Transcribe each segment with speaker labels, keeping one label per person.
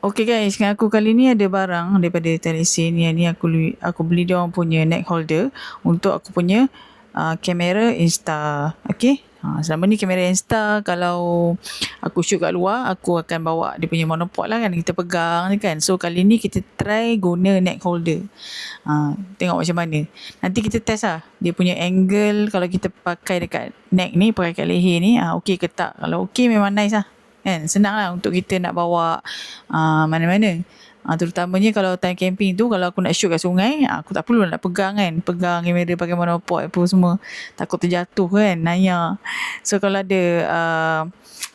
Speaker 1: Okay guys, dengan aku kali ni ada barang daripada Telesin. Yang ni aku beli dia orang punya neck holder untuk aku punya kamera Insta. Okay. Selama ni kamera Insta, kalau aku shoot kat luar, aku akan bawa dia punya monopod lah kan, kita pegang je kan. So kali ni kita try guna neck holder. Tengok macam mana. Nanti kita test lah dia punya angle kalau kita pakai dekat neck ni, pakai kat leher ni, okey ke tak. Kalau okey memang nice lah kan, senang lah untuk kita nak bawa mana-mana. Terutamanya kalau time camping tu, kalau aku nak shoot kat sungai, aku tak perlu nak pegang kan, pegang kamera pakai monopod apa semua, takut terjatuh kan, naya. So kalau ada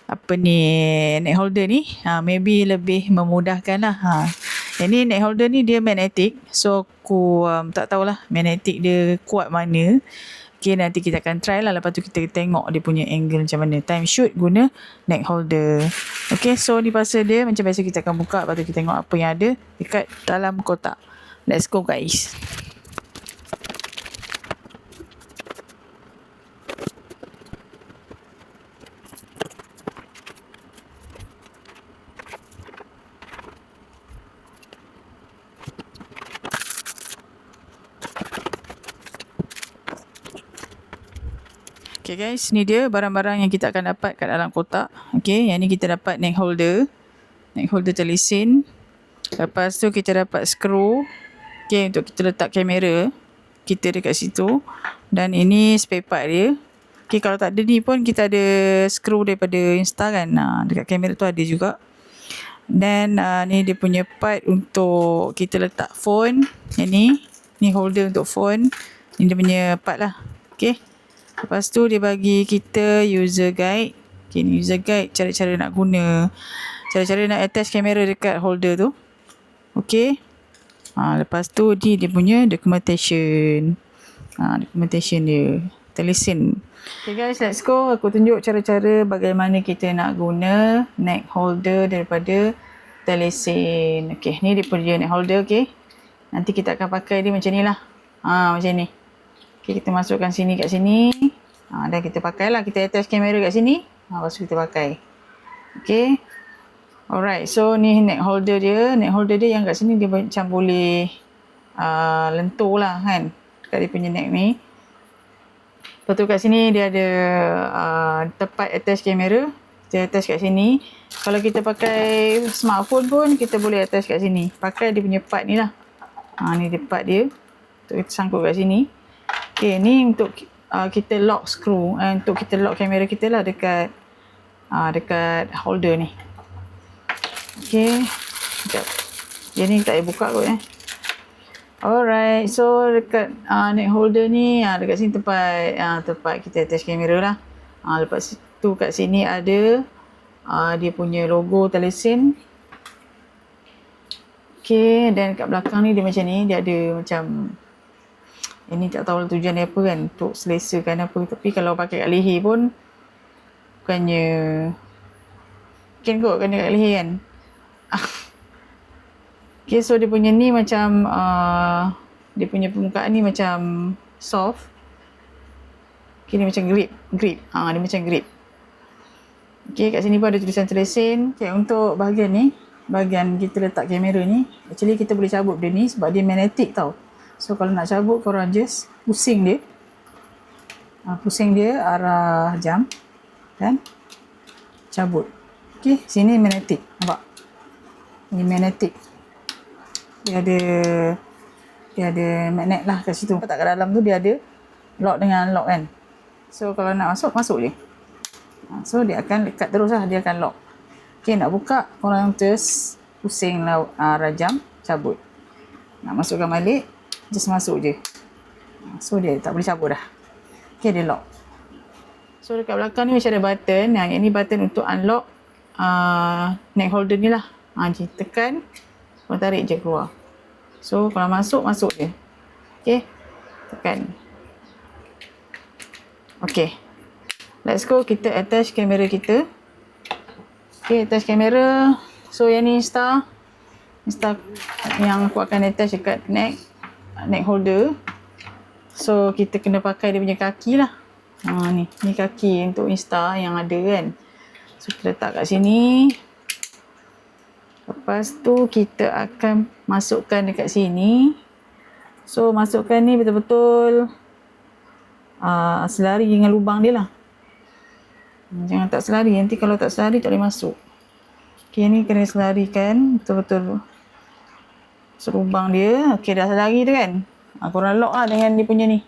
Speaker 1: apa ni, neck holder ni, maybe lebih memudahkan lah. Yang ni neck holder ni dia magnetic, so aku tak tahulah magnetic dia kuat mana. Okay, nanti kita akan try lah. Lepas tu kita tengok dia punya angle macam mana. Time shoot guna neck holder. Okay, so ni pasal dia. Macam biasa kita akan buka. Lepas tu kita tengok apa yang ada dekat dalam kotak. Let's go guys. Okay guys, ni dia barang-barang yang kita akan dapat kat dalam kotak. Okay, yang ni kita dapat neck holder Telesin. Lepas tu kita dapat skru, okay, untuk kita letak kamera kita dekat situ. Dan ini spare part dia. Okay, kalau tak ada ni pun kita ada skru daripada Insta kan, dekat kamera tu ada juga. Dan ni dia punya part untuk kita letak phone. Yang ni holder untuk phone. Ni dia punya part lah. Okay, lepas tu dia bagi kita user guide. Okay, ni user guide cara-cara nak guna, cara-cara nak attach kamera dekat holder tu. Okay. Lepas tu dia punya documentation. Documentation dia Telesin. Okay guys, let's go. Aku tunjuk cara-cara bagaimana kita nak guna neck holder daripada Telesin. Okay, ni dia punya neck holder. Okay, nanti kita akan pakai dia macam ni lah. Macam ni. Okay, kita masukkan sini kat sini. Dan kita pakailah. Kita attach kamera kat sini. Lepas tu kita pakai. Okay. Alright. So, ni neck holder dia. Neck holder dia yang kat sini dia macam boleh lentur lah kan. Dekat dia punya neck ni. Lepas tu kat sini dia ada tempat attach kamera. Kita attach kat sini. Kalau kita pakai smartphone pun kita boleh attach kat sini. Pakai dia punya part ni lah. Ni dia part dia. Untuk kita sangkut kat sini. Okay, ni untuk kita lock screw. Untuk kita lock kamera kita lah dekat holder ni. Okay. Sekejap. Dia ni tak payah buka kot Alright. So, dekat neck holder ni, dekat sini tempat kita attach kamera lah. Lepas tu kat sini ada dia punya logo Telesin. Okay. Dan kat belakang ni dia macam ni. Dia ada macam, ini tak tahu tujuan dia apa kan, untuk selesakan apa. Tapi kalau pakai kat leher pun bukannya kan kot kena kat leher kan. Okay, so dia punya ni macam dia punya permukaan ni macam soft. Okay, ni macam grip. Dia macam grip. Okay, kat sini pun ada tulisan Telesin. Okay, untuk bahagian ni, bahagian kita letak kamera ni, actually kita boleh cabut dia ni sebab dia magnetic tau. So, kalau nak cabut, korang just pusing dia. Pusing dia arah jam. Kan? Cabut. Okay, sini magnetic. Nampak? Ini magnetic. Dia ada magnet lah kat situ. Tak kat dalam tu dia ada lock dengan unlock kan. So, kalau nak masuk je. So, dia akan lekat terus lah. Dia akan lock. Okay, nak buka, korang just pusing lah arah jam. Cabut. Nak masukkan balik. Just masuk je. So, dia tak boleh cabut dah. Okay, dia lock. So, dekat belakang ni macam ada button. Yang ni button untuk unlock neck holder ni lah. Tekan. Korang tarik je keluar. So, kalau masuk je. Okay. Tekan. Okay. Let's go. Kita attach kamera kita. Okay, attach kamera. So, yang ni Insta yang aku akan attach dekat neck holder. So, kita kena pakai dia punya kaki lah. Ni kaki untuk Insta yang ada kan. So, kita letak kat sini. Lepas Lepas tu kita akan masukkan dekat sini. So masukkan ni betul-betul selari dengan lubang dia lah. Jangan tak selari, nanti kalau tak selari tak boleh masuk. Okay, ni kena selarikan betul-betul selubang dia. Okay, dah selari tu kan. Korang lock lah dengan dia punya ni.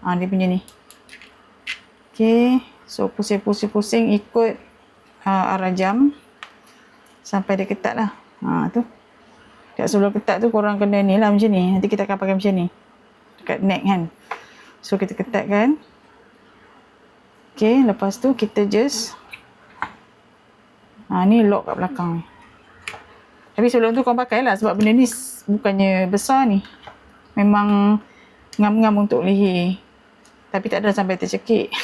Speaker 1: Dia punya ni. Okay, so pusing-pusing ikut arah jam sampai dia ketat lah. Tu. Dekat sebelum ketat tu korang kena ni lah macam ni. Nanti kita akan pakai macam ni. Dekat neck kan. So kita ketatkan. Okay, lepas tu kita just ni lock kat belakang ni. Tapi sebelum tu korang pakai lah sebab benda ni bukannya besar ni. Memang ngam-ngam untuk leher. Tapi tak ada sampai tercekik.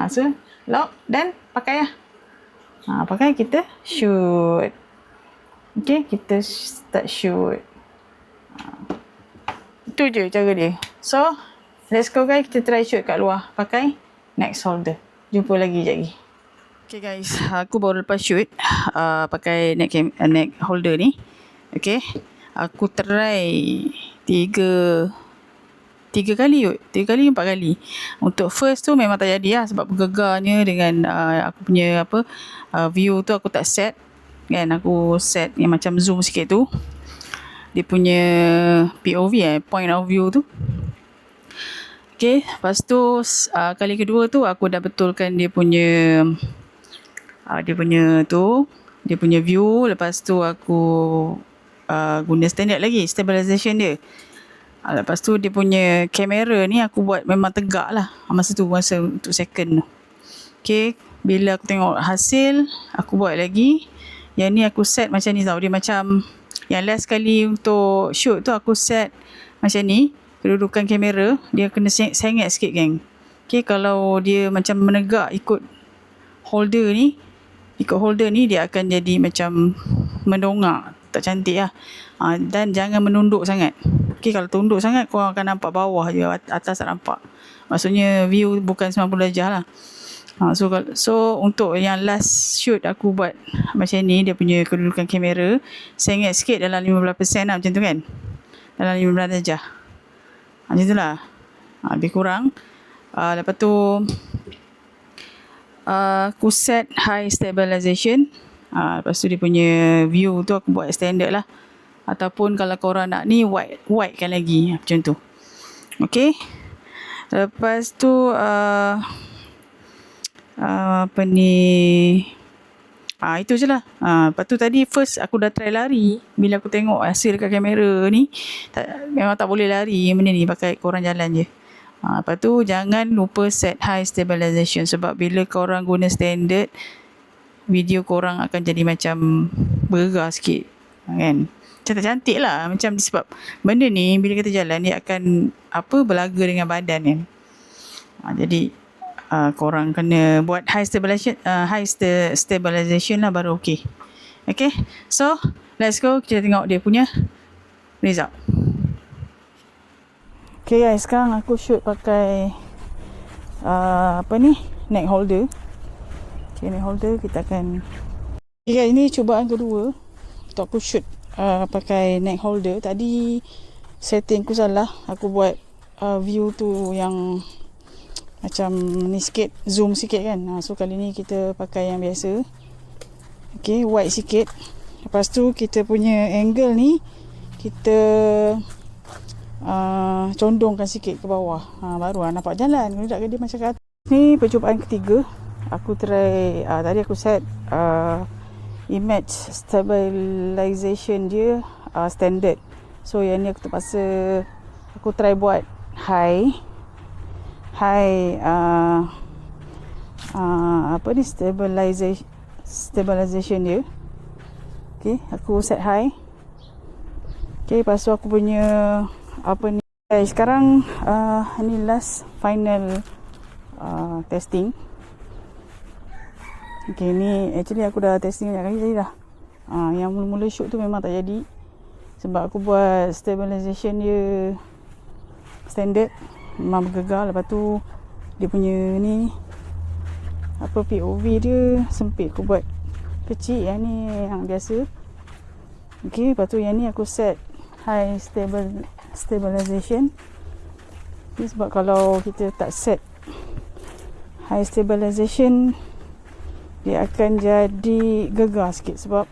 Speaker 1: So lock dan pakai lah. Pakai kita shoot. Okay, kita start shoot. Itu je cara dia. So let's go guys, kita try shoot kat luar pakai neck holder. Jumpa lagi sekejap lagi. Okay guys, aku baru lepas shoot pakai neck holder ni. Okay, aku try 3 kali kot. 3 kali 4 kali. Untuk first tu memang tak jadi lah sebab gegarnya dengan aku punya view tu aku tak set. Kan aku set yang macam zoom sikit tu. Dia punya POV point of view tu. Okay, lepas tu kali kedua tu aku dah betulkan dia punya view. Lepas tu aku guna standard lagi stabilization dia. Lepas tu dia punya kamera ni aku buat memang tegak lah masa untuk second tu. Okay, bila aku tengok hasil aku buat lagi. Yang ni aku set macam ni tau. Dia macam yang last kali untuk shoot tu aku set macam ni. Kedudukan kamera dia kena sengit sikit geng. Okay, kalau dia macam menegak ikut holder ni dia akan jadi macam mendongak. Tak cantik lah. Dan jangan menunduk sangat. Okay, kalau tunduk sangat korang akan nampak bawah je, atas tak nampak. Maksudnya view bukan 90 darjah lah. So untuk yang last shoot aku buat macam ni, dia punya kedudukan kamera sengit sikit dalam 15% lah macam tu kan. Dalam 15 darjah. Macam tu lah. Lebih kurang. Lepas tu aku set high stabilization. Lepas tu dia punya view tu aku buat standard lah. Ataupun kalau korang nak ni white kan lagi. Macam tu. Okay. Lepas tu itu je lah. Lepas tu tadi first aku dah try lari. Bila aku tengok hasil dekat kamera ni memang tak boleh lari benda ni, pakai korang jalan je. Lepas tu jangan lupa set high stabilization. Sebab bila korang guna standard, video korang akan jadi macam bergerak sikit kan. Cantik-cantik lah. Macam sebab benda ni bila kita jalan dia akan berlaga dengan badan kan. Jadi korang kena buat high stabilization lah baru okay. Okay, so let's go kita tengok dia punya result. Okay guys, sekarang aku shoot pakai neck holder. Okay, neck holder kita akan guys, ini cubaan kedua untuk aku shoot pakai neck holder. Tadi setting aku salah, aku buat view tu yang macam ni sikit, zoom sikit kan. So kali ni kita pakai yang biasa. Okay, wide sikit. Lepas tu kita punya angle ni kita condongkan sikit ke bawah. Baru nampak jalan. Kalau tak dia macam kat atas. Ni percubaan ketiga. Aku try tadi aku set image stabilization dia standard. So yang ni aku terpaksa aku try buat high stabilization dia. Okay, aku set high. Okay, lepas tu aku punya sekarang ni last final testing. Okay, ni actually aku dah testing banyak kali tadi dah. Yang mula-mula shoot tu memang tak jadi sebab aku buat stabilization dia standard, memang bergegar. Lepas tu dia punya ni POV dia sempit, aku buat kecil, yang ni yang biasa. Okay, lepas tu yang ni aku set high stabilization. Okay, sebab kalau kita tak set high stabilization, dia akan jadi gegar sikit. Sebab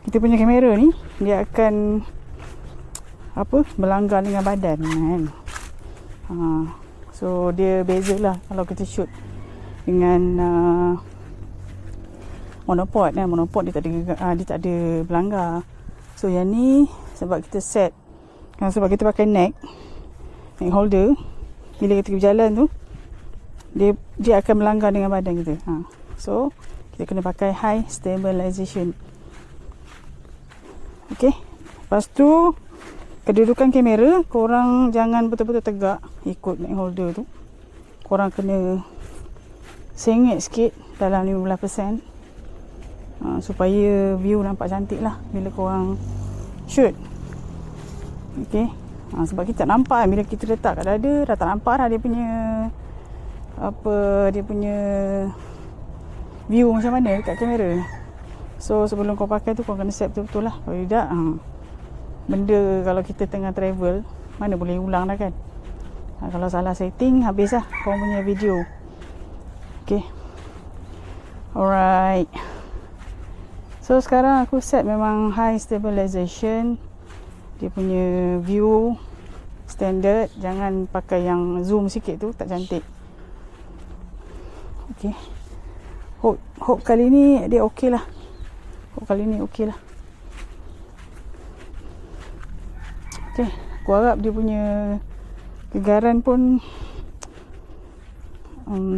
Speaker 1: kita punya kamera ni, dia akan melanggar dengan badan kan. So dia beza lah kalau kita shoot dengan monopod kan. Monopod dia tak ada berlanggar. So yang ni sebab kita set, sebab kita pakai neck holder, bila kita berjalan tu dia akan melanggar dengan badan kita. So kita kena pakai high stabilization. Okay, lepas tu kedudukan kamera, korang jangan betul-betul tegak ikut neck holder tu. Korang kena sengit sikit dalam 15%, supaya view nampak cantik lah bila korang shoot. Okay, sebab kita tak nampak bila kita letak kat dada, dah tak nampak dah dia punya view macam mana dekat kamera. So sebelum kau pakai tu, kau kena set betul-betul lah. Kalau tidak, benda kalau kita tengah travel, mana boleh ulang dah kan. Kalau salah setting, habis lah kau punya video. Okay, alright. So sekarang aku set memang high stabilization. Dia punya view standard. Jangan pakai yang zoom sikit tu, tak cantik. Okay, hope kali ni dia okey lah. Okay, aku harap dia punya gegaran pun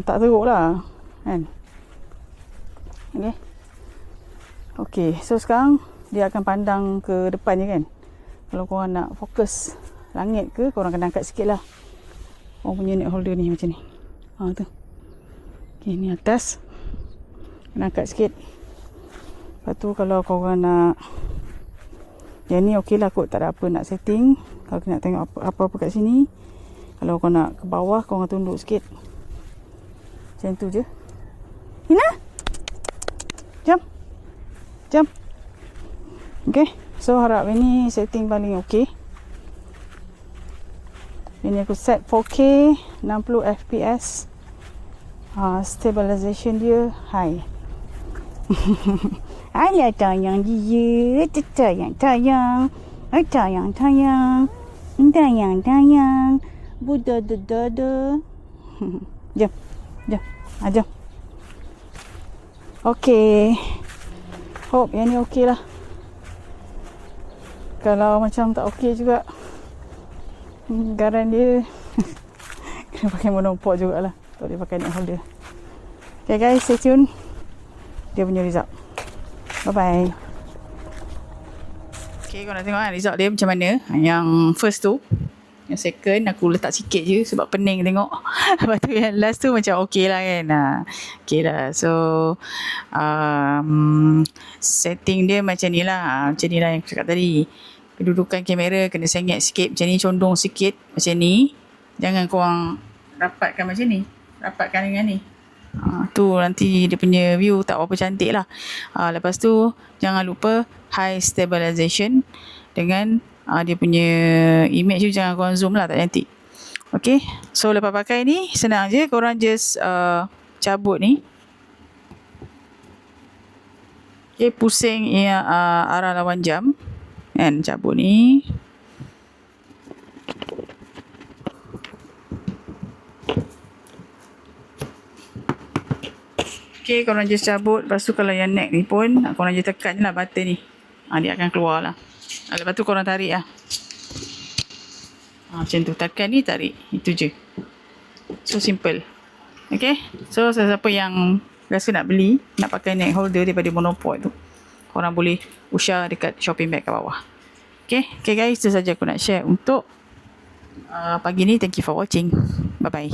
Speaker 1: tak teruk lah kan. Okay, so sekarang dia akan pandang ke depan je kan. Kalau korang nak fokus langit ke, korang kena angkat sikit lah. Korang punya neck holder ni macam ni. Tu. Okay, ni atas. Kena angkat sikit. Lepas tu kalau korang nak, yang ni okey lah kot, tak ada apa nak setting. Kalau nak tengok apa-apa kat sini. Kalau korang nak ke bawah, korang tunduk sikit. Macam tu je. Hina! Jam. Okay, so harap ini setting paling okey. Ini aku set 4K 60 fps. Stabilization dia high. Alah tayang dia, tayang. Budadadada. Jom. Jom. Okay. Hope yang ni okey lah. Kalau macam tak okey juga, garan dia kena pakai monopod jugalah. Tak boleh pakai neck holder. Okay guys, stay tune. Dia punya result. Bye bye. Okay, korang tengok kan result dia macam mana. Yang first tu, yang second aku letak sikit je sebab pening tengok. Lepas tu yang last tu macam okey lah kan. Okay lah. So setting dia macam ni lah. Macam ni lah yang aku cakap tadi. Kedudukan kamera kena sengit sikit. Macam ni, condong sikit. Macam ni. Jangan korang rapatkan macam ni. Rapatkan dengan ni. Tu nanti dia punya view tak apa cantik lah. Lepas tu jangan lupa high stabilization. Dengan dia punya image tu jangan korang zoom lah, tak cantik. Okay, so lepas pakai ni senang je. Korang just cabut ni. Okay, pusing arah lawan jam kan, cabut ni. Okay, korang just cabut. Lepas tu kalau yang neck ni pun korang just tekan je lah button ni. Dia akan keluar lah. Lepas tu korang tarik lah. Macam tu. Tekan ni, tarik. Itu je. So simple. Okay. So siapa yang rasa nak beli, nak pakai neck holder daripada monopod tu, korang boleh usah dekat shopping bag kat bawah. Okay. Okay guys, itu saja aku nak share untuk pagi ni. Thank you for watching. Bye bye.